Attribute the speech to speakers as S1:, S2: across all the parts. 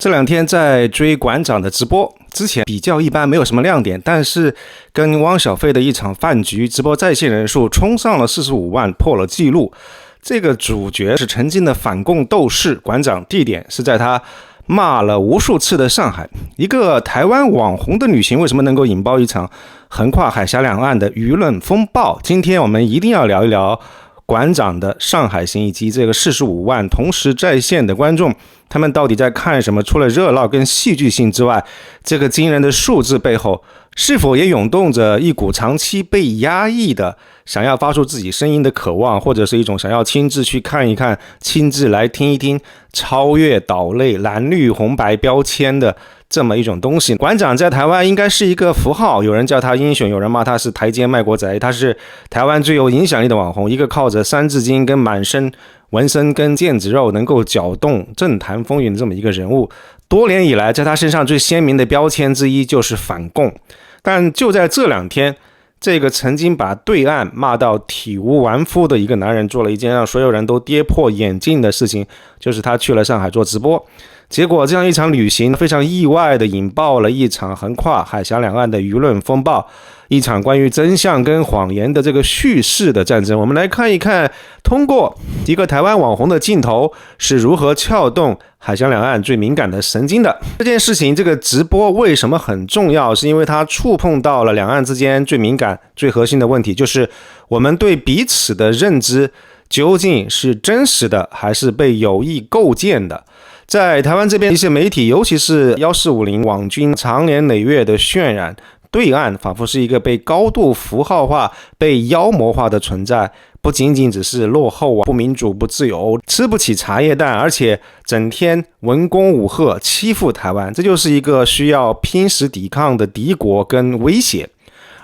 S1: 这两天在追馆长的直播，之前比较一般，没有什么亮点，但是跟汪小菲的一场饭局，直播在线人数冲上了45万，破了纪录。这个主角是曾经的反共斗士馆长，地点是在他骂了无数次的上海。一个台湾网红的旅行为什么能够引爆一场横跨海峡两岸的舆论风暴？今天我们一定要聊一聊馆长的上海行，以及这个45万同时在线的观众，他们到底在看什么？除了热闹跟戏剧性之外，这个惊人的数字背后是否也涌动着一股长期被压抑的想要发出自己声音的渴望，或者是一种想要亲自去看一看，亲自来听一听，超越岛内蓝绿红白标签的这么一种东西。馆长在台湾应该是一个符号，有人叫他英雄，有人骂他是台阶卖国贼。他是台湾最有影响力的网红，一个靠着三字经跟满身纹身跟腱子肉能够搅动政坛风云的这么一个人物。多年以来，在他身上最鲜明的标签之一就是反共。但就在这两天，这个曾经把对岸骂到体无完肤的一个男人做了一件让所有人都跌破眼镜的事情，就是他去了上海做直播。结果这样一场旅行非常意外的引爆了一场横跨海峡两岸的舆论风暴，一场关于真相跟谎言的这个叙事的战争。我们来看一看，通过一个台湾网红的镜头是如何撬动海峡两岸最敏感的神经的。这件事情，这个直播为什么很重要？是因为它触碰到了两岸之间最敏感、最核心的问题，就是我们对彼此的认知究竟是真实的，还是被有意构建的。在台湾这边，一些媒体，尤其是1450网军长年累月的渲染，对岸仿佛是一个被高度符号化、被妖魔化的存在，不仅仅只是落后不民主、不自由、吃不起茶叶蛋，而且整天文攻武吓欺负台湾，这就是一个需要拼死抵抗的敌国跟威胁。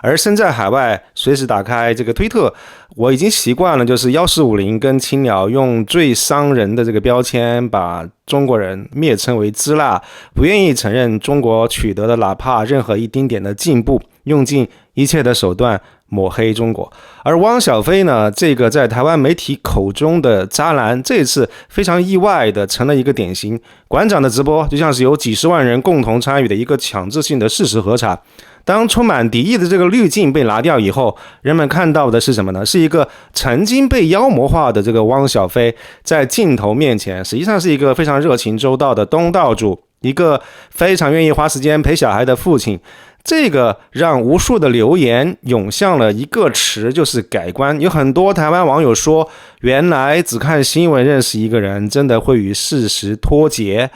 S1: 而身在海外，随时打开这个推特，我已经习惯了，就是1450跟青鸟用最伤人的这个标签把中国人蔑称为支那，不愿意承认中国取得的哪怕任何一丁点的进步，用尽一切的手段抹黑中国。而汪小菲呢，这个在台湾媒体口中的渣男，这次非常意外的成了一个典型。馆长的直播就像是有几十万人共同参与的一个强制性的事实核查。当充满敌意的这个滤镜被拿掉以后，人们看到的是什么呢？是一个曾经被妖魔化的这个汪小菲，在镜头面前实际上是一个非常热情周到的东道主，一个非常愿意花时间陪小孩的父亲。这个让无数的留言涌向了一个词，就是改观。有很多台湾网友说，原来只看新闻认识一个人真的会与事实脱节。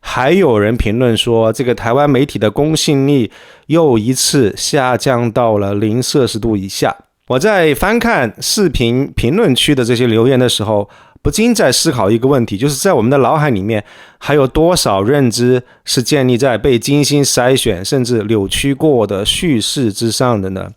S1: 还有人评论说，这个台湾媒体的公信力又一次下降到了0摄氏度以下。我在翻看视频评论区的这些留言的时候，不禁在思考一个问题，就是在我们的脑海里面还有多少认知是建立在被精心筛选甚至扭曲过的叙事之上的呢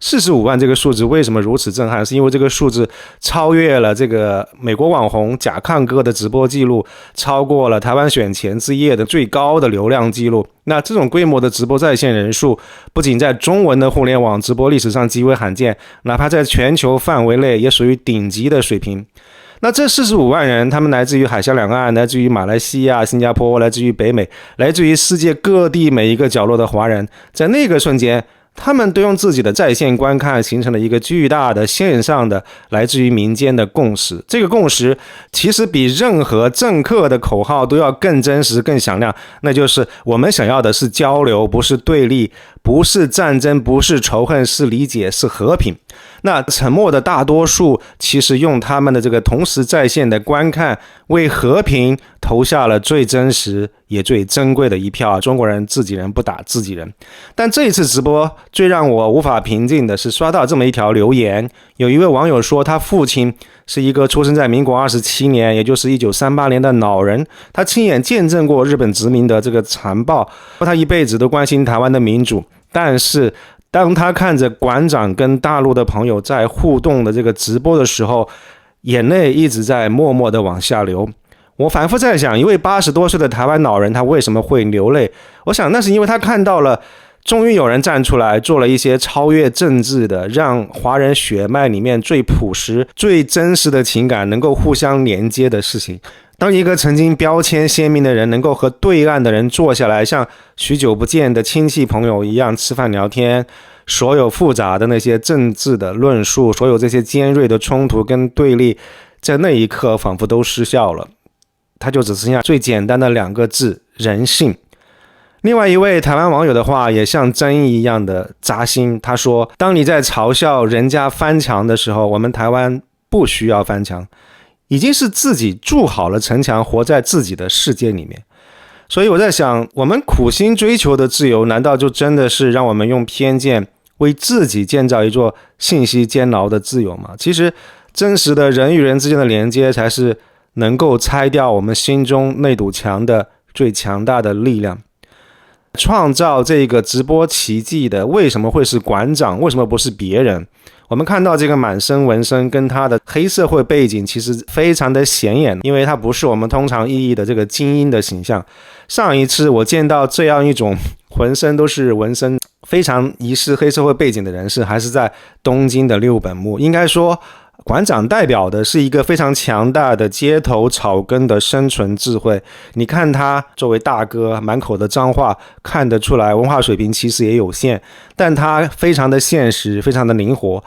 S1: ？45万这个数字为什么如此震撼？是因为这个数字超越了这个美国网红甲亢哥的直播记录，超过了台湾选前之夜的最高的流量记录。那这种规模的直播在线人数，不仅在中文的互联网直播历史上极为罕见，哪怕在全球范围内也属于顶级的水平。那这45万人，他们来自于海峡两岸，来自于马来西亚、新加坡，来自于北美，来自于世界各地每一个角落的华人，在那个瞬间，他们都用自己的在线观看形成了一个巨大的线上的来自于民间的共识。这个共识其实比任何政客的口号都要更真实更响亮，那就是我们想要的是交流，不是对立，不是战争，不是仇恨，是理解，是和平。那沉默的大多数其实用他们的这个同时在线的观看，为和平投下了最真实也最珍贵的一票。中国人自己人不打自己人。但这一次直播最让我无法平静的是刷到这么一条留言，有一位网友说，他父亲是一个出生在民国27年，也就是1938年的老人，他亲眼见证过日本殖民的这个残暴，他一辈子都关心台湾的民主，但是当他看着馆长跟大陆的朋友在互动的这个直播的时候，眼泪一直在默默的往下流。我反复在想，一位80多岁的台湾老人他为什么会流泪？我想那是因为他看到了终于有人站出来做了一些超越政治的，让华人血脉里面最朴实最真实的情感能够互相连接的事情。当一个曾经标签鲜明的人能够和对岸的人坐下来，像许久不见的亲戚朋友一样吃饭聊天，所有复杂的那些政治的论述，所有这些尖锐的冲突跟对立，在那一刻仿佛都失效了，它就只剩下最简单的2个字：人性。另外一位台湾网友的话也像针一样的扎心，他说，当你在嘲笑人家翻墙的时候，我们台湾不需要翻墙，已经是自己筑好了城墙，活在自己的世界里面。所以我在想，我们苦心追求的自由，难道就真的是让我们用偏见为自己建造一座信息监牢的自由吗？其实真实的人与人之间的连接，才是能够拆掉我们心中那堵墙的最强大的力量。创造这个直播奇迹的为什么会是馆长，为什么不是别人？我们看到这个满身纹身跟他的黑社会背景其实非常的显眼，因为他不是我们通常意义的这个精英的形象。上一次我见到这样一种浑身都是纹身非常疑似黑社会背景的人士，还是在东京的六本木。应该说馆长代表的是一个非常强大的街头草根的生存智慧。你看他作为大哥满口的脏话，看得出来文化水平其实也有限，但他非常的现实，非常的灵活，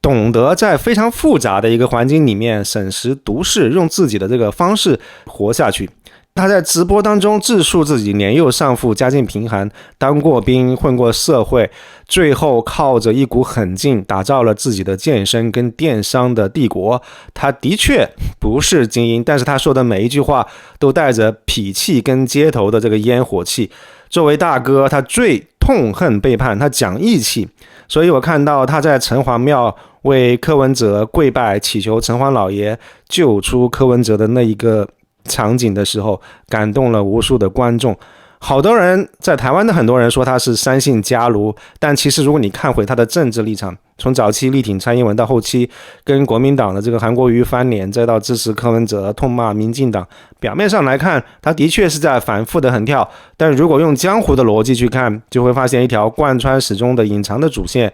S1: 懂得在非常复杂的一个环境里面审时度势，用自己的这个方式活下去。他在直播当中自述自己年幼丧父，家境贫寒，当过兵，混过社会，最后靠着一股狠劲打造了自己的健身跟电商的帝国。他的确不是精英，但是他说的每一句话都带着痞气跟街头的这个烟火气。作为大哥，他最痛恨背叛，他讲义气。所以我看到他在城隍庙为柯文哲跪拜，祈求城隍老爷救出柯文哲的那一个场景的时候，感动了无数的观众。好多人在台湾的很多人说他是三姓家奴，但其实如果你看回他的政治立场，从早期力挺蔡英文到后期跟国民党的这个韩国瑜翻脸，再到支持柯文哲痛骂民进党，表面上来看他的确是在反复的横跳，但如果用江湖的逻辑去看，就会发现一条贯穿始终的隐藏的主线。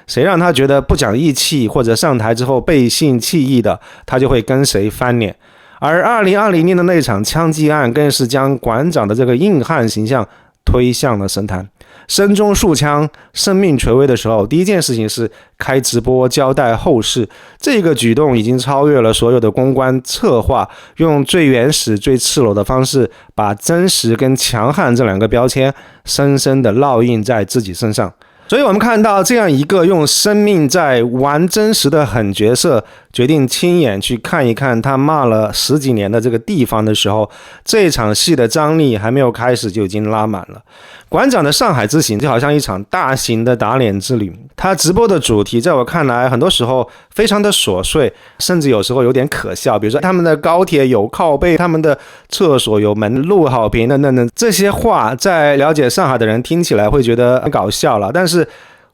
S1: 谁让他觉得不讲义气，或者上台之后背信弃义的，他就会跟谁翻脸。而2020年的那场枪击案更是将馆长的这个硬汉形象推向了神坛。身中数枪，生命垂危的时候，第一件事情是开直播交代后事。这个举动已经超越了所有的公关策划，用最原始最赤裸的方式把真实跟强悍这2个标签深深的烙印在自己身上。所以我们看到这样一个用生命在玩真实的狠角色，决定亲眼去看一看他骂了10几年的这个地方的时候，这场戏的张力还没有开始就已经拉满了。馆长的上海之行就好像一场大型的打脸之旅，他直播的主题在我看来很多时候非常的琐碎，甚至有时候有点可笑。比如说他们的高铁有靠背，他们的厕所有门，路好平等等等，这些话在了解上海的人听起来会觉得很搞笑了，但是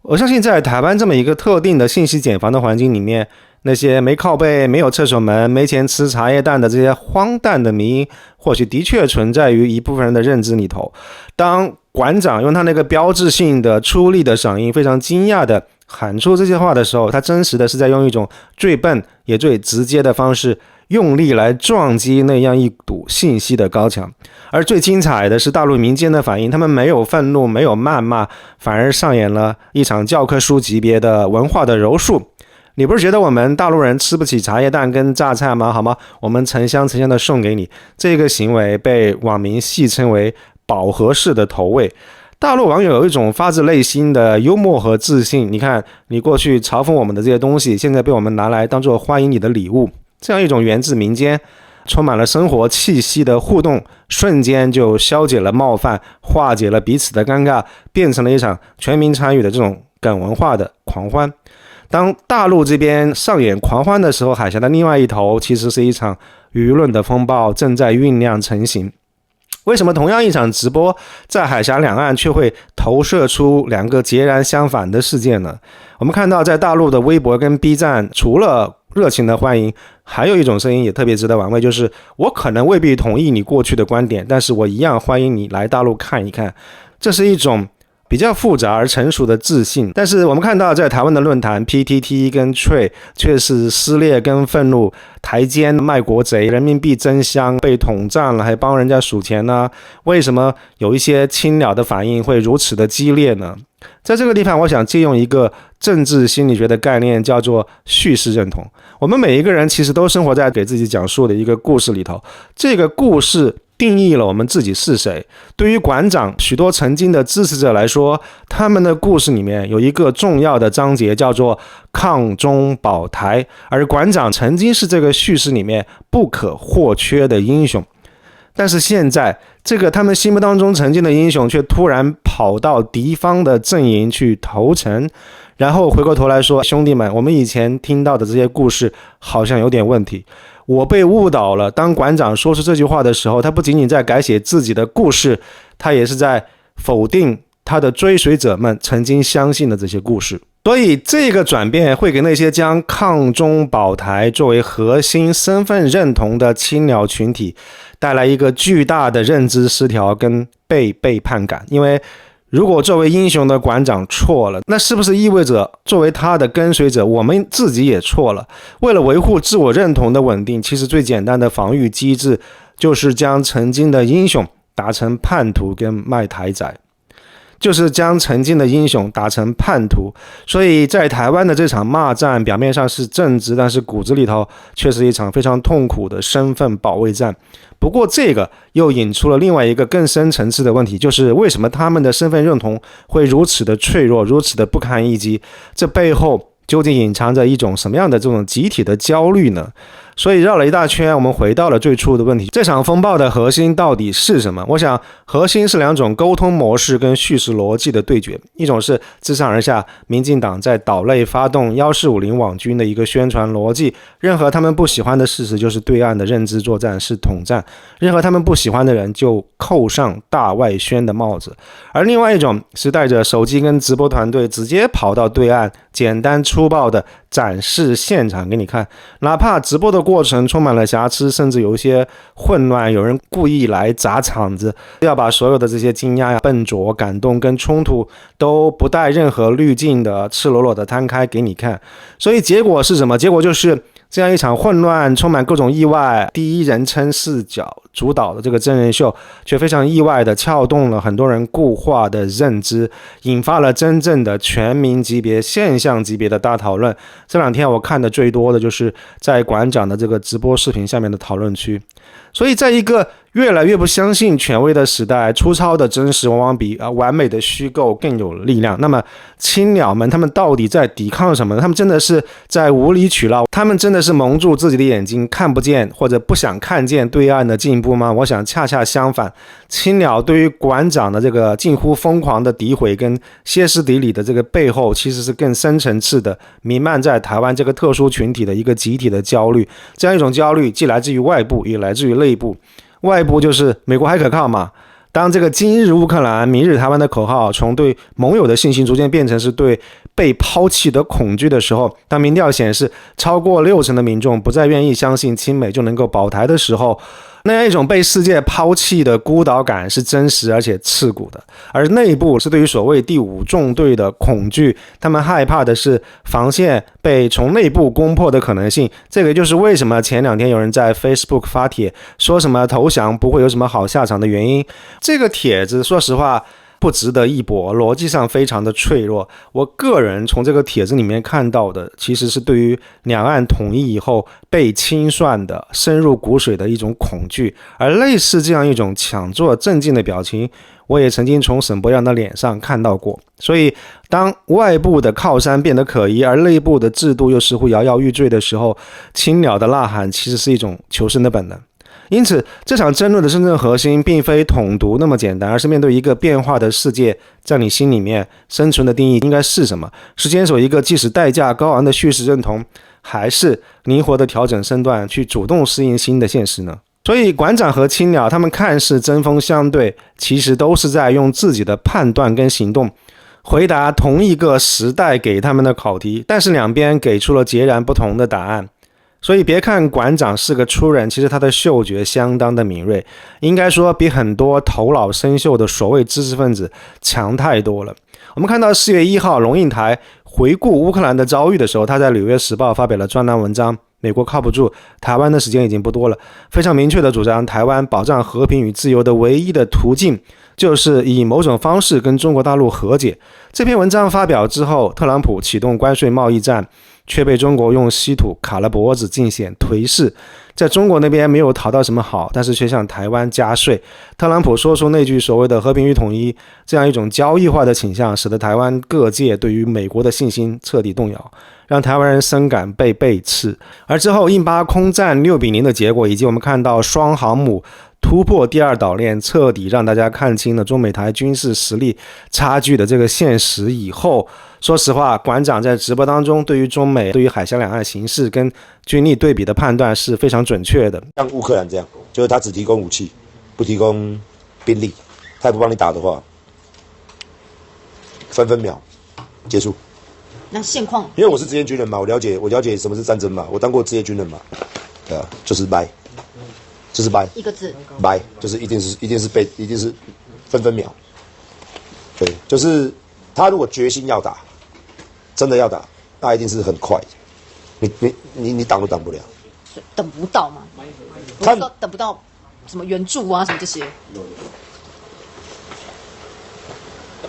S1: 我相信在台湾这么一个特定的信息茧房的环境里面，那些没靠背、没有厕所门、没钱吃茶叶蛋的这些荒诞的迷因，或许的确存在于一部分人的认知里头。当馆长用他那个标志性的出力的嗓音，非常惊讶的喊出这些话的时候，他真实的是在用一种最笨也最直接的方式，用力来撞击那样一堵信息的高墙。而最精彩的是大陆民间的反应，他们没有愤怒，没有谩骂，反而上演了一场教科书级别的文化的柔术。你不是觉得我们大陆人吃不起茶叶蛋跟榨菜吗？好吗？我们成箱成箱的送给你。这个行为被网民戏称为饱和式的投喂。大陆网友有一种发自内心的幽默和自信，你看你过去嘲讽我们的这些东西，现在被我们拿来当做欢迎你的礼物。这样一种源自民间充满了生活气息的互动，瞬间就消解了冒犯，化解了彼此的尴尬，变成了一场全民参与的这种梗文化的狂欢。当大陆这边上演狂欢的时候，海峡的另外一头其实是一场舆论的风暴正在酝酿成型。为什么同样一场直播在海峡两岸却会投射出2个截然相反的事件呢？我们看到在大陆的微博跟 B 站，除了热情的欢迎，还有一种声音也特别值得玩味，就是我可能未必同意你过去的观点，但是我一样欢迎你来大陆看一看。这是一种比较复杂而成熟的自信。但是我们看到在台湾的论坛 PTT 跟 Trade 却是撕裂跟愤怒，台奸卖国贼，人民币真香，被统战了还帮人家数钱呢？为什么有一些青鸟的反应会如此的激烈呢？在这个地方我想借用一个政治心理学的概念，叫做叙事认同。我们每一个人其实都生活在给自己讲述的一个故事里头，这个故事定义了我们自己是谁。对于馆长许多曾经的支持者来说，他们的故事里面有一个重要的章节叫做抗中保台，而馆长曾经是这个叙事里面不可或缺的英雄。但是现在这个他们心目当中曾经的英雄却突然跑到敌方的阵营去投诚，然后回过头来说，兄弟们，我们以前听到的这些故事好像有点问题，我被误导了。当馆长说出这句话的时候，他不仅仅在改写自己的故事，他也是在否定他的追随者们曾经相信的这些故事。所以这个转变会给那些将抗中保台作为核心身份认同的青鸟群体带来一个巨大的认知失调跟被背叛感。因为如果作为英雄的馆长错了，那是不是意味着作为他的跟随者我们自己也错了？为了维护自我认同的稳定，其实最简单的防御机制就是将曾经的英雄打成叛徒跟卖台仔，就是将曾经的英雄打成叛徒。所以在台湾的这场骂战表面上是正直，但是骨子里头却是一场非常痛苦的身份保卫战。不过这个又引出了另外一个更深层次的问题，就是为什么他们的身份认同会如此的脆弱，如此的不堪一击？这背后究竟隐藏着一种什么样的这种集体的焦虑呢？所以绕了一大圈，我们回到了最初的问题，这场风暴的核心到底是什么？我想核心是两种沟通模式跟叙事逻辑的对决，一种是自上而下民进党在岛内发动1450网军的一个宣传逻辑，任何他们不喜欢的事实就是对岸的认知作战是统战，任何他们不喜欢的人就扣上大外宣的帽子。而另外一种是带着手机跟直播团队直接跑到对岸，简单粗暴的展示现场给你看，哪怕直播的过程充满了瑕疵，甚至有一些混乱，有人故意来砸场子，要把所有的这些惊讶、笨拙、感动跟冲突都不带任何滤镜的赤裸裸的摊开给你看。所以结果是什么？结果就是这样一场混乱、充满各种意外、第一人称视角主导的这个真人秀，却非常意外的撬动了很多人固化的认知，引发了真正的全民级别、现象级别的大讨论。这两天我看的最多的就是在馆长的这个直播视频下面的讨论区。所以在一个越来越不相信权威的时代，粗糙的真实往往比完美的虚构更有力量。那么青鸟们他们到底在抵抗什么呢？他们真的是在无理取闹？他们真的是蒙住自己的眼睛，看不见或者不想看见对岸的进步吗？我想恰恰相反，青鸟对于馆长的这个近乎疯狂的诋毁跟歇斯底里的这个背后，其实是更深层次的弥漫在台湾这个特殊群体的一个集体的焦虑。这样一种焦虑既来自于外部也来自于内部。外部就是美国还可靠嘛？当这个今日乌克兰明日台湾的口号从对盟友的信心逐渐变成是对被抛弃的恐惧的时候，当民调显示超过60%的民众不再愿意相信亲美就能够保台的时候，那样一种被世界抛弃的孤岛感是真实而且刺骨的。而内部是对于所谓第5纵队的恐惧，他们害怕的是防线被从内部攻破的可能性。这个就是为什么前2天有人在 Facebook 发帖说什么投降不会有什么好下场的原因。这个帖子说实话不值得一驳，逻辑上非常的脆弱。我个人从这个帖子里面看到的，其实是对于两岸统一以后被清算的深入骨髓的一种恐惧。而类似这样一种强作镇静的表情，我也曾经从沈博阳的脸上看到过。所以当外部的靠山变得可疑，而内部的制度又似乎摇摇欲坠的时候，青鸟的呐喊其实是一种求生的本能。因此这场争论的真正核心并非统独那么简单，而是面对一个变化的世界，在你心里面生存的定义应该是什么？是坚守一个即使代价高昂的叙事认同，还是灵活的调整身段去主动适应新的现实呢？所以馆长和青鸟他们看似针锋相对，其实都是在用自己的判断跟行动回答同一个时代给他们的考题，但是两边给出了截然不同的答案。所以别看馆长是个粗人，其实他的嗅觉相当的敏锐，应该说比很多头脑生锈的所谓知识分子强太多了。我们看到4月1号，龙应台回顾乌克兰的遭遇的时候，他在《纽约时报》发表了专栏文章。美国靠不住，台湾的时间已经不多了。非常明确的主张，台湾保障和平与自由的唯一的途径，就是以某种方式跟中国大陆和解。这篇文章发表之后，特朗普启动关税贸易战，却被中国用稀土卡了脖子，尽显颓势。在中国那边没有讨到什么好，但是却向台湾加税。特朗普说出那句所谓的和平与统一，这样一种交易化的倾向，使得台湾各界对于美国的信心彻底动摇，让台湾人深感被背刺。而之后印巴空战6-0的结果，以及我们看到双航母突破第2岛链，彻底让大家看清了中美台军事实力差距的这个现实以后，说实话，馆长在直播当中对于中美、对于海峡两岸形势跟军力对比的判断是非常准确的。
S2: 像乌克兰这样，就是他只提供武器，不提供兵力，他也不帮你打的话，分秒结束。
S3: 那现况，
S2: 因为我是职业军人嘛，我了解什么是战争嘛，我当过职业军人嘛，对啊，就是掰，就是掰，
S3: 一个字，
S2: 掰，就是一定是分秒，对，就是他如果决心要打，真的要打，那一定是很快，你挡都挡不了，
S3: 等不到嘛，
S2: 他
S3: 等不到什么援助啊什么这些，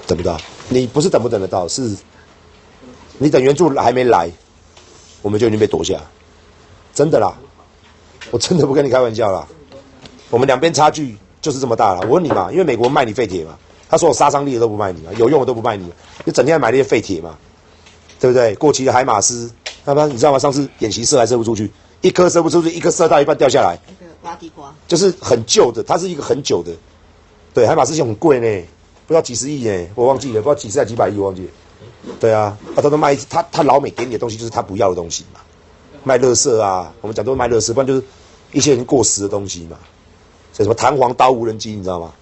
S2: 等不到，你不是等不等得到，是。你等援助还没来，我们就已经被夺下，真的啦，我真的不跟你开玩笑啦。我们两边差距就是这么大啦。我问你嘛，因为美国卖你废铁嘛，他说我杀伤力的都不卖你嘛，有用的都不卖你，你整天买那些废铁嘛，对不对？过期的海马斯，他妈你知道吗？上次演习射还射不出去，一颗射不出去，一颗射到一半掉下来，
S3: 那个挖地瓜，就是
S2: 很旧的，它是一个很久的，对，海马斯很贵呢，不知道几十亿呢，我忘记了，不知道几十还几百亿，我忘记了。对啊，他都卖他老美给你的东西就是他不要的东西嘛，卖垃圾啊，我们讲都卖垃圾，不然就是一些人过时的东西嘛。所以什么弹簧刀无人机，你知道吗？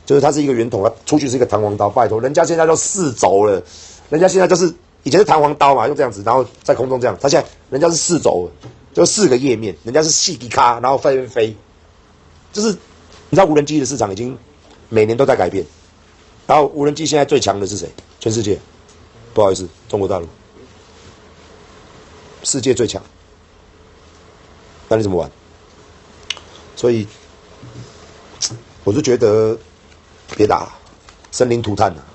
S2: 就是它是一个圆筒，它出去是一个弹簧刀，拜托，人家现在都4轴了，人家现在就是以前是弹簧刀嘛，用这样子，然后在空中这样，他现在人家是4轴了，就4个页面，人家是细滴咖，然后飞，就是你知道无人机的市场已经每年都在改变，然后无人机现在最强的是谁？全世界。不好意思，中国大陆，世界最强，那你怎么玩？所以，我就觉得别打了，生灵涂炭了，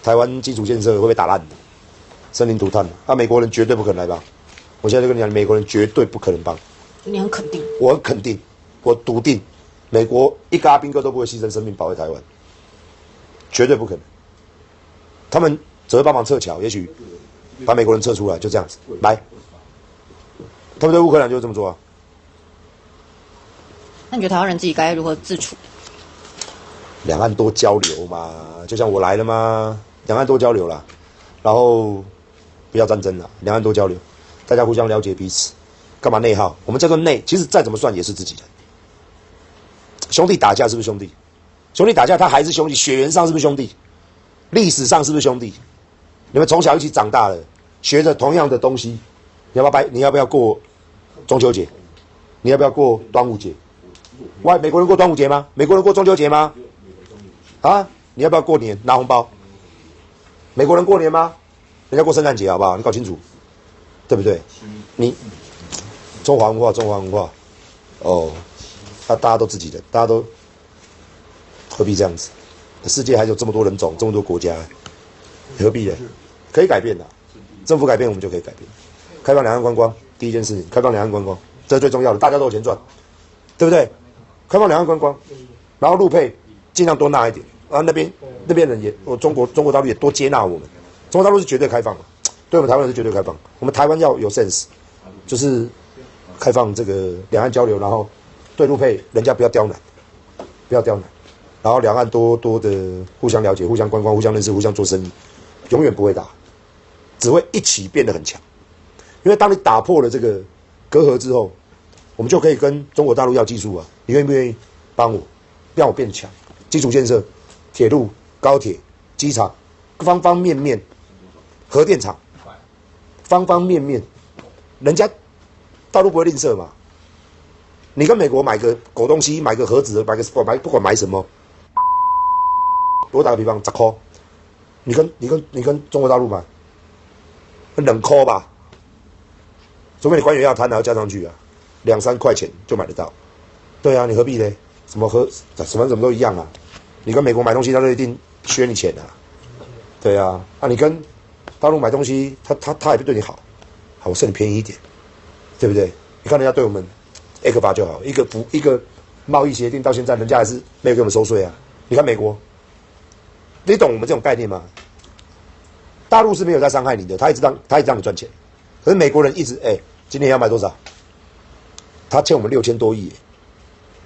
S2: 台湾基础建设会被打烂的，生灵涂炭了。那美国人绝对不可能来帮，我现在就跟你讲，美国人绝对不可能帮。
S3: 你很肯定？
S2: 我很肯定，我笃定，美国一个阿兵哥都不会牺牲生命保卫台湾，绝对不可能。他们只会帮忙撤侨，也许把美国人撤出来，就这样子来。他们对乌克兰就是这么做啊。
S3: 那你觉得台湾人自己该如何自处？
S2: 两岸多交流嘛，就像我来了嘛，两岸多交流啦，然后不要战争啦，两岸多交流，大家互相了解彼此，干嘛内耗？我们叫做内，其实再怎么算也是自己人。兄弟打架是不是兄弟？兄弟打架他还是兄弟，血缘上是不是兄弟？历史上是不是兄弟？你们从小一起长大了，学着同样的东西，你要不要过中秋节？你要不要过端午节？美国人过端午节吗？美国人过中秋节吗？啊，你要不要过年拿红包？美国人过年吗？人家过圣诞节好不好？你搞清楚，对不对？你中华文化，哦，大家都自己人，大家都何必这样子？世界还有这么多人种，这么多国家，何必呢？可以改变的，政府改变我们就可以改变。开放两岸观光，第一件事情，开放两岸观光，这是最重要的，大家都有钱赚，对不对？开放两岸观光，然后陆配尽量多纳一点啊，那边人也，中国大陆也多接纳我们，中国大陆是绝对开放的，对我们台湾人是绝对开放，我们台湾要有 sense， 就是开放这个两岸交流，然后对陆配人家不要刁难，然后两岸多的互相了解、互相观光、互相认识、互相做生意，永远不会打，只会一起变得很强。因为当你打破了这个隔阂之后，我们就可以跟中国大陆要技术啊，你愿不愿意帮我，让我变强？基础建设、铁路、高铁、机场，方方面面，核电厂，方方面面，人家大陆不会吝啬嘛。你跟美国买个狗东西，买个盒子，不管买什么。我打个比方，10块，你跟中国大陆买，冷抠吧？除非你官员要贪还要加上去啊，2、3块钱就买得到。对啊，你何必呢？什么都一样啊。你跟美国买东西，他就一定削你钱啊。对啊，你跟大陆买东西，他也不对你好，好我剩你便宜一点，对不对？你看人家对我们8就好，一个贸易协定到现在，人家还是没有给我们收税啊。你看美国，你懂我们这种概念吗？大陆是没有在伤害你的，他一直让你赚钱，可是美国人一直今年要买多少？他欠我们6000多亿。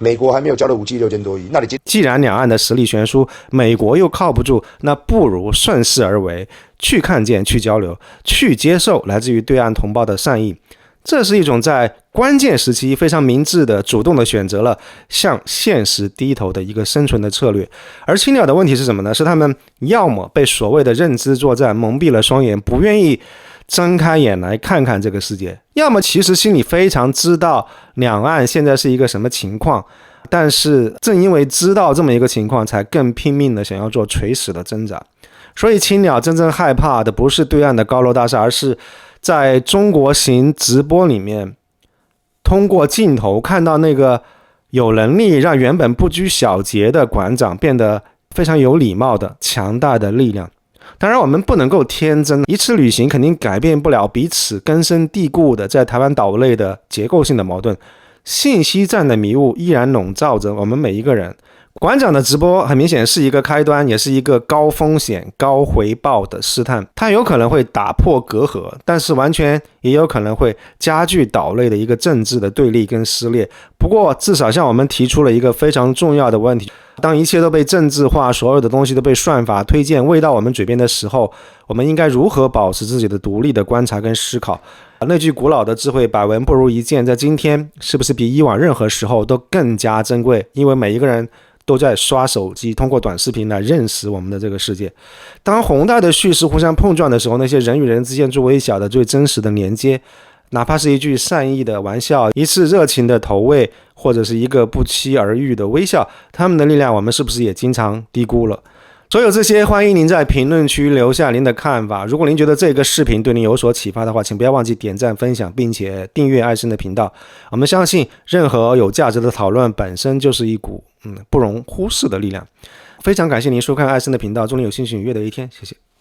S2: 美国还没有交的武器6000多亿，那你
S1: 既然两岸的实力悬殊，美国又靠不住，那不如顺势而为，去看见，去交流，去接受来自于对岸同胞的善意。这是一种在关键时期非常明智的、主动的选择了向现实低头的一个生存的策略。而青鸟的问题是什么呢？是他们要么被所谓的认知作战蒙蔽了双眼，不愿意睁开眼来看看这个世界，要么其实心里非常知道两岸现在是一个什么情况，但是正因为知道这么一个情况，才更拼命的想要做垂死的挣扎。所以青鸟真正害怕的不是对岸的高楼大厦，而是在中国行直播里面，通过镜头看到那个有能力让原本不拘小节的馆长变得非常有礼貌的强大的力量。当然我们不能够天真，一次旅行肯定改变不了彼此根深蒂固的在台湾岛内的结构性的矛盾，信息战的迷雾依然笼罩着我们每一个人。馆长的直播很明显是一个开端，也是一个高风险高回报的试探，它有可能会打破隔阂，但是完全也有可能会加剧岛内的一个政治的对立跟撕裂。不过至少向我们提出了一个非常重要的问题，当一切都被政治化，所有的东西都被算法推荐喂到我们嘴边的时候，我们应该如何保持自己的独立的观察跟思考？那句古老的智慧，百闻不如一见，在今天是不是比以往任何时候都更加珍贵？因为每一个人都在刷手机，通过短视频来认识我们的这个世界。当宏大的叙事互相碰撞的时候，那些人与人之间最微小的最真实的连接，哪怕是一句善意的玩笑，一次热情的投喂，或者是一个不期而遇的微笑，他们的力量我们是不是也经常低估了？所有这些，欢迎您在评论区留下您的看法。如果您觉得这个视频对您有所启发的话，请不要忘记点赞分享，并且订阅艾森的频道。我们相信任何有价值的讨论本身就是一股不容忽视的力量。非常感谢您收看艾森的频道，祝您有心情愉悦的一天，谢谢。